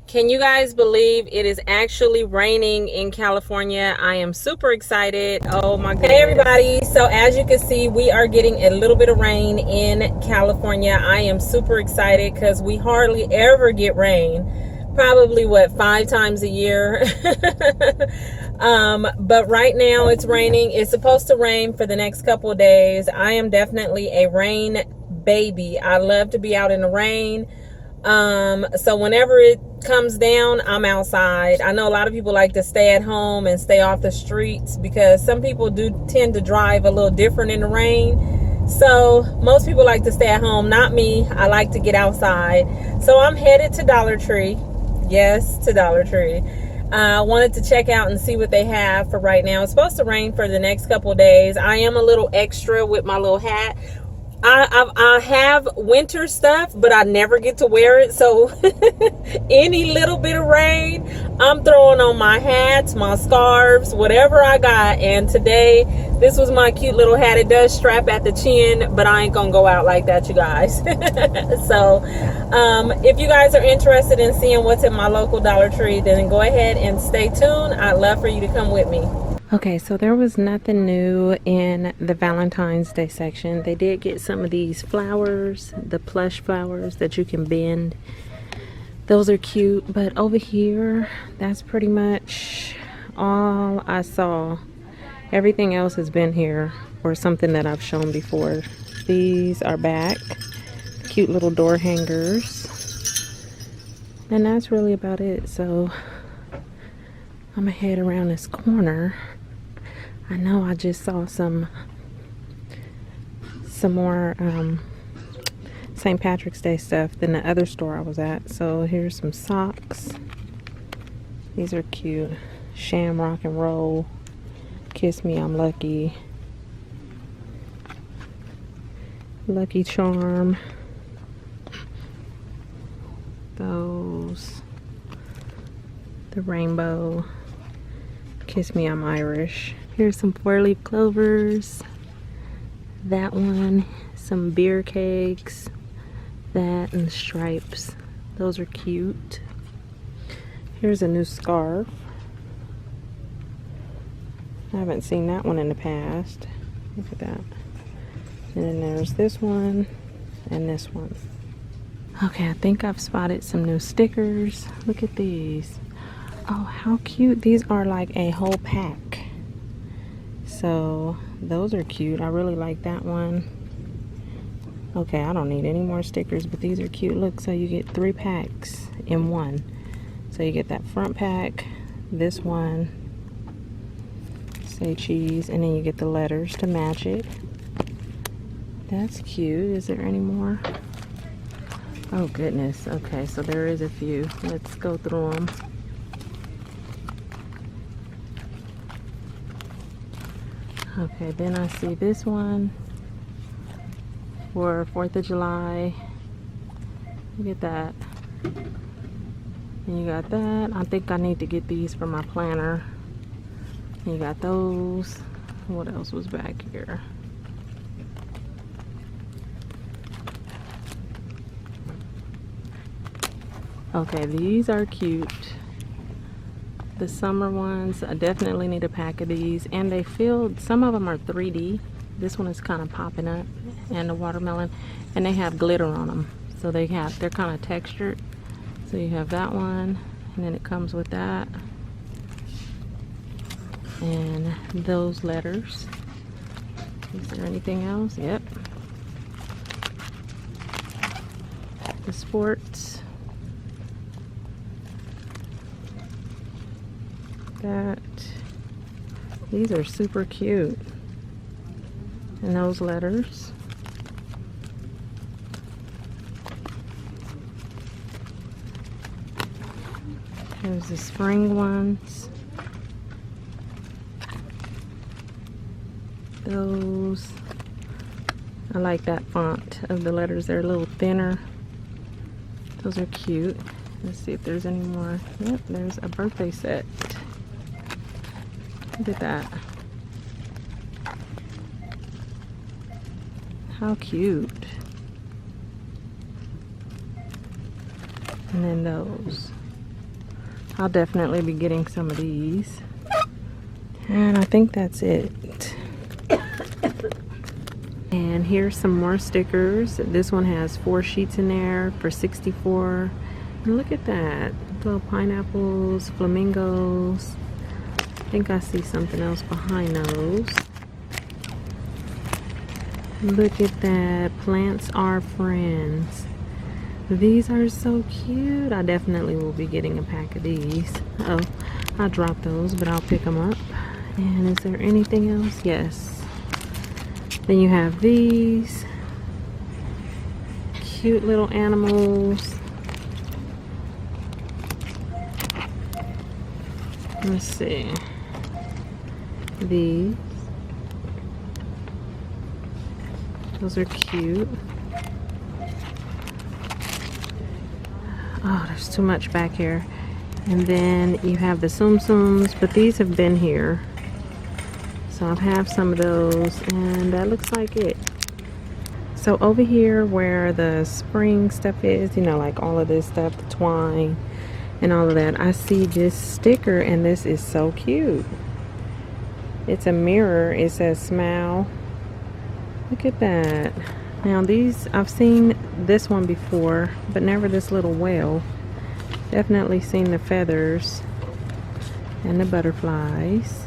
Can you guys believe it is actually raining in California? I am super excited. Oh my goodness. Hey everybody. So as you can see, we are getting a little bit of rain in California. I am super excited because we hardly ever get rain. Probably what, 5 times a year. But right now it's raining. It's supposed to rain for the next couple of days. I am definitely a rain baby. I love to be out in the rain. So whenever it comes down, I'm outside. I know a lot of people like to stay at home and stay off the streets because some people do tend to drive a little different in the rain. So most people like to stay at home. Not me. I like to get outside. So I'm headed to Dollar Tree. Yes, to Dollar Tree. I wanted to check out and see what they have for right now. It's supposed to rain for the next couple of days. I am a little extra with my little hat. I have winter stuff, but I never get to wear it. So any little bit of rain, I'm throwing on my hats, my scarves, whatever I got. And today, this was my cute little hat. It does strap at the chin, but I ain't gonna go out like that, you guys. So if you guys are interested in seeing what's in my local Dollar Tree, then go ahead and stay tuned. I'd love for you to come with me. Okay, so there was nothing new in the Valentine's Day section. They did get some of these flowers, the plush flowers that you can bend. Those are cute, but over here, that's pretty much all I saw. Everything else has been here or something that I've shown before. These are back. Cute little door hangers. And that's really about it. So I'm gonna head around this corner. I know I just saw some more St. Patrick's Day stuff than the other store I was at. So here's some socks. These are cute. Sham Rock and Roll. Kiss Me, I'm Lucky. Lucky Charm. Those. The rainbow. Kiss Me, I'm Irish. Here's some 4-leaf clovers. That one. Some beer cakes. That and stripes. Those are cute. Here's a new scarf. I haven't seen that one in the past. Look at that. And then there's this one and this one. Okay, I think I've spotted some new stickers. Look at these. Oh, how cute. These are like a whole pack. So those are cute. I really like that one. Okay, I don't need any more stickers, but these are cute. Look, so you get 3 packs in one. So you get that front pack, this one, say cheese, and then you get the letters to match it. That's cute. Is there any more? Oh goodness. Okay, so there is a few. Let's go through them. Okay, then I see this one for 4th of July. Look at that. And you got that. I think I need to get these for my planner. And you got those. What else was back here? Okay, these are cute. The summer ones, I definitely need a pack of these. And they feel, some of them are 3D. This one is kind of popping up. And the watermelon. And they have glitter on them. So they're kind of textured. So you have that one. And then it comes with that. And those letters. Is there anything else? Yep. The sports. That. These are super cute. And those letters. There's the spring ones. Those. I like that font of the letters. They're a little thinner. Those are cute. Let's see if there's any more. Yep, there's a birthday set. Look at that. How cute. And then those. I'll definitely be getting some of these. And I think that's it. And here's some more stickers. This one has 4 sheets in there for $64. And look at that. Little pineapples, flamingos. I think I see something else behind those. Look at that. Plants are friends. These are so cute. I definitely will be getting a pack of these. Oh, I dropped those, but I'll pick them up. And is there anything else? Yes. Then you have these cute little animals. Let's see. These. Those are cute. Oh, there's too much back here. And then you have the Tsum Tsums, but these have been here. So I have some of those, and that looks like it. So over here where the spring stuff is, you know, like all of this stuff, the twine and all of that, I see this sticker, and this is so cute. It's a mirror. It says smile. Look at that. Now these, I've seen this one before, but never this little whale. Definitely seen the feathers and the butterflies.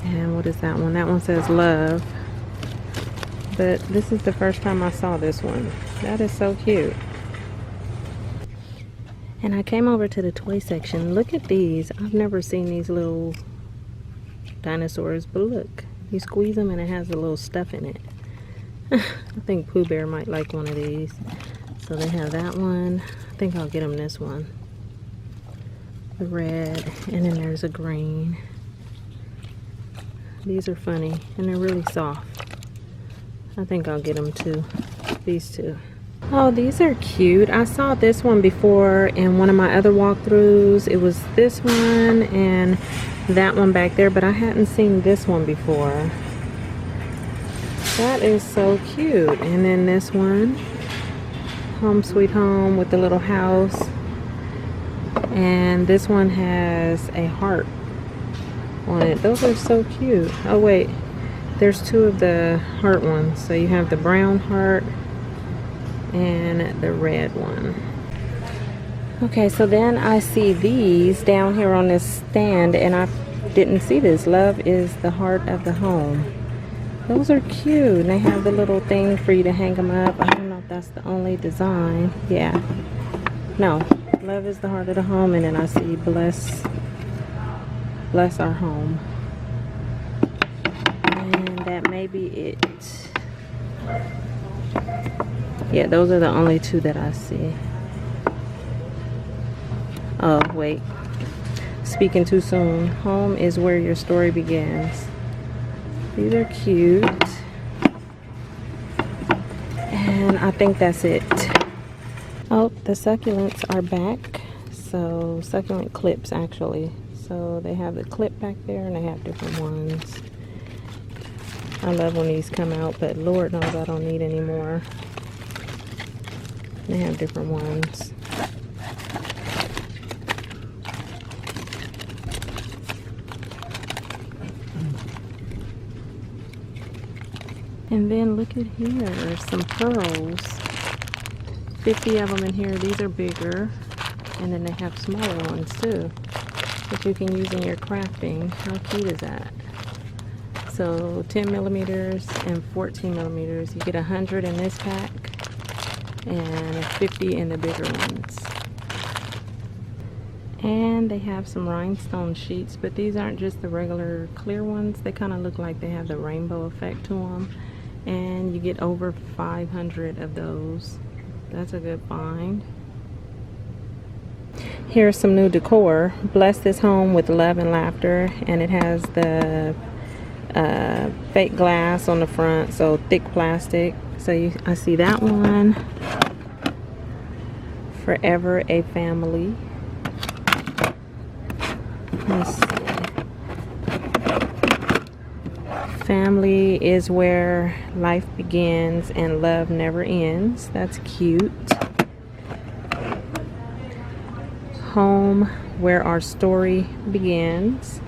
And what is that one? That one says love. But this is the first time I saw this one. That is so cute. And I came over to the toy section. Look at these. I've never seen these little dinosaurs, but look. You squeeze them and it has a little stuff in it. I think Pooh Bear might like one of these. So they have that one. I think I'll get him this one. The red, and then there's a green. These are funny, and they're really soft. I think I'll get them too. These two. Oh, these are cute. I saw this one before in one of my other walkthroughs. It was this one and that one back there, but I hadn't seen this one before. That is so cute. And then this one, Home Sweet Home with the little house. And this one has a heart on it. Those are so cute. Oh wait, there's 2 of the heart ones. So you have the brown heart and the red one. Okay, so then I see these down here on this stand, and I didn't see this. Love is the heart of the home. Those are cute. And they have the little thing for you to hang them up. I don't know if that's the only design. Yeah. No. Love is the heart of the home. And then I see bless our home. And that may be it. Yeah, those are the only 2 that I see. Oh, wait. Speaking too soon. Home is where your story begins. These are cute. And I think that's it. Oh, the succulents are back. So, succulent clips actually. So, they have the clip back there and they have different ones. I love when these come out, but Lord knows I don't need any more. They have different ones. And then look at here, some pearls. 50 of them in here. These are bigger. And then they have smaller ones too, that you can use in your crafting. How cute is that? So 10 millimeters and 14 millimeters. You get 100 in this pack and 50 in the bigger ones. And they have some rhinestone sheets, but these aren't just the regular clear ones. They kind of look like they have the rainbow effect to them. And you get over 500 of those. That's a good find. Here's some new decor. Bless this home with love and laughter. And it has the fake glass on the front, so thick plastic. So I see that one. Forever a family. Let's see. Family is where life begins and love never ends. That's cute. home where our story begins.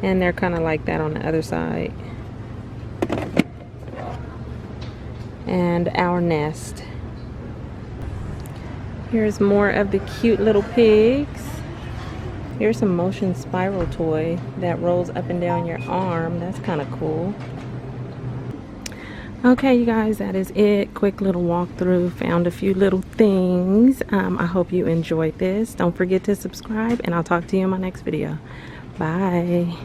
And they're kind of like that on the other side. And our nest. Here's more of the cute little pigs. Here's a motion spiral toy that rolls up and down your arm. That's kind of cool. Okay, you guys, that is it. Quick little walkthrough. Found a few little things. I hope you enjoyed this. Don't forget to subscribe, and I'll talk to you in my next video. Bye.